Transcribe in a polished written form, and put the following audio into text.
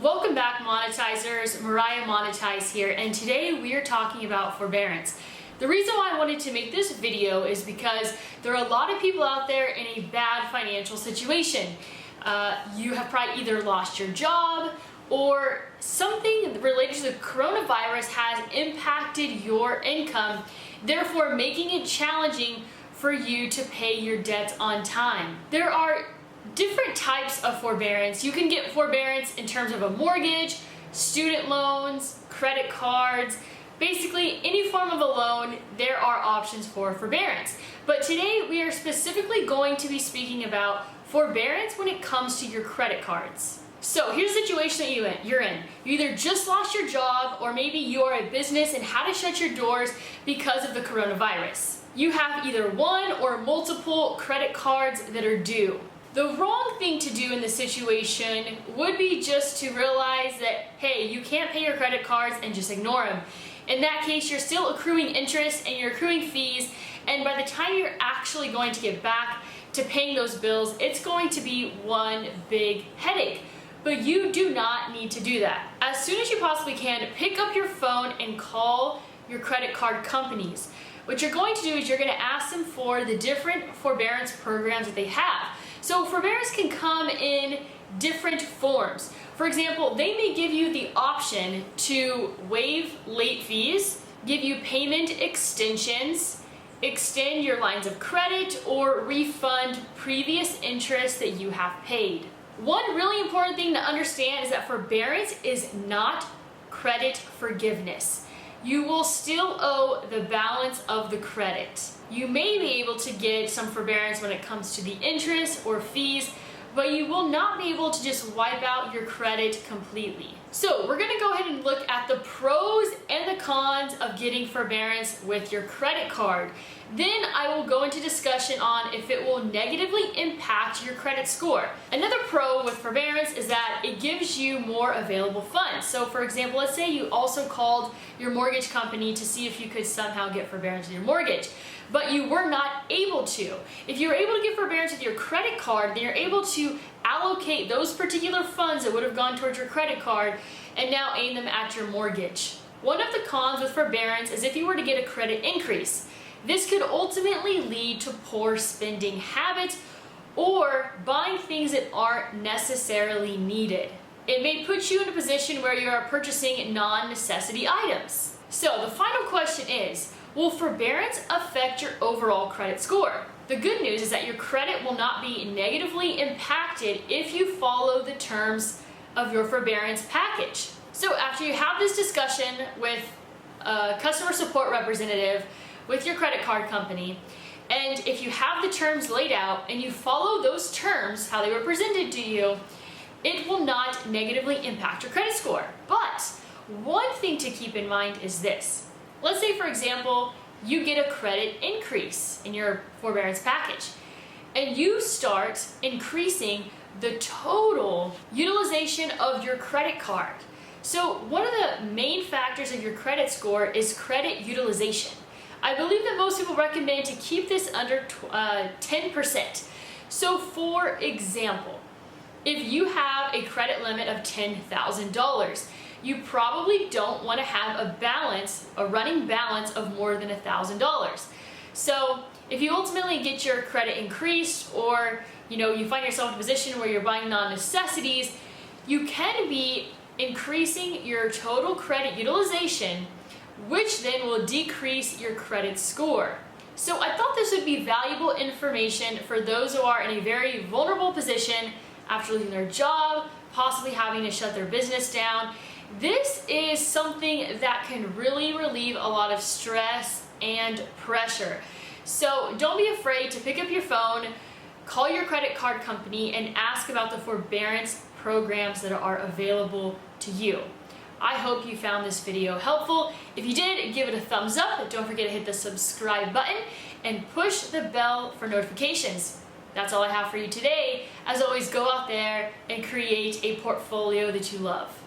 Welcome back, monetizers. Mariah Monetize here, and today we are talking about forbearance. The reason why I wanted to make this video is because there are a lot of people out there in a bad financial situation. You have probably either lost your job or something related to the coronavirus has impacted your income, therefore making it challenging for you to pay your debts on time. There are different types of forbearance. You can get forbearance in terms of a mortgage, student loans, credit cards, basically any form of a loan. There are options for forbearance. But today we are specifically going to be speaking about forbearance when it comes to your credit cards. So here's the situation that you're in. You either just lost your job, or maybe you are a business and had to shut your doors because of the coronavirus. You have either one or multiple credit cards that are due. The wrong thing to do in this situation would be just to realize that, hey, you can't pay your credit cards and just ignore them. In that case, you're still accruing interest and you're accruing fees, and by the time you're actually going to get back to paying those bills, it's going to be one big headache. But you do not need to do that. As soon as you possibly can, pick up your phone and call your credit card companies. What you're going to do is you're going to ask them for the different forbearance programs that they have. So forbearance can come in different forms. For example, they may give you the option to waive late fees, give you payment extensions, extend your lines of credit, or refund previous interest that you have paid. One really important thing to understand is that forbearance is not credit forgiveness. You will still owe the balance of the credit. You may be able to get some forbearance when it comes to the interest or fees, but you will not be able to just wipe out your credit completely. So we're gonna go ahead and look at the pros and the cons of getting forbearance with your credit card. Then I will go into discussion on if it will negatively impact your credit score. Another pro with forbearance is that it gives you more available funds. So for example, let's say you also called your mortgage company to see if you could somehow get forbearance with your mortgage, but you were not able to. If you were able to get forbearance with your credit card, then you're able to allocate those particular funds that would have gone towards your credit card and now aim them at your mortgage. One of the cons with forbearance is if you were to get a credit increase. This could ultimately lead to poor spending habits or buying things that aren't necessarily needed. It may put you in a position where you are purchasing non-necessity items. So the final question is, will forbearance affect your overall credit score? The good news is that your credit will not be negatively impacted if you follow the terms of your forbearance package. So after you have this discussion with a customer support representative, with your credit card company, and if you have the terms laid out and you follow those terms, how they were presented to you, it will not negatively impact your credit score. But one thing to keep in mind is this. Let's say, for example, you get a credit increase in your forbearance package, and you start increasing the total utilization of your credit card. So one of the main factors of your credit score is credit utilization. I believe that most people recommend to keep this under 10%. So for example, if you have a credit limit of $10,000, you probably don't want to have a running balance of more than $1,000. So if you ultimately get your credit increased, or you find yourself in a position where you're buying non-necessities, you can be increasing your total credit utilization, which then will decrease your credit score. So I thought this would be valuable information for those who are in a very vulnerable position after losing their job, possibly having to shut their business down. This is something that can really relieve a lot of stress and pressure. So don't be afraid to pick up your phone, call your credit card company, and ask about the forbearance programs that are available to you. I hope you found this video helpful. If you did, give it a thumbs up. Don't forget to hit the subscribe button and push the bell for notifications. That's all I have for you today. As always, go out there and create a portfolio that you love.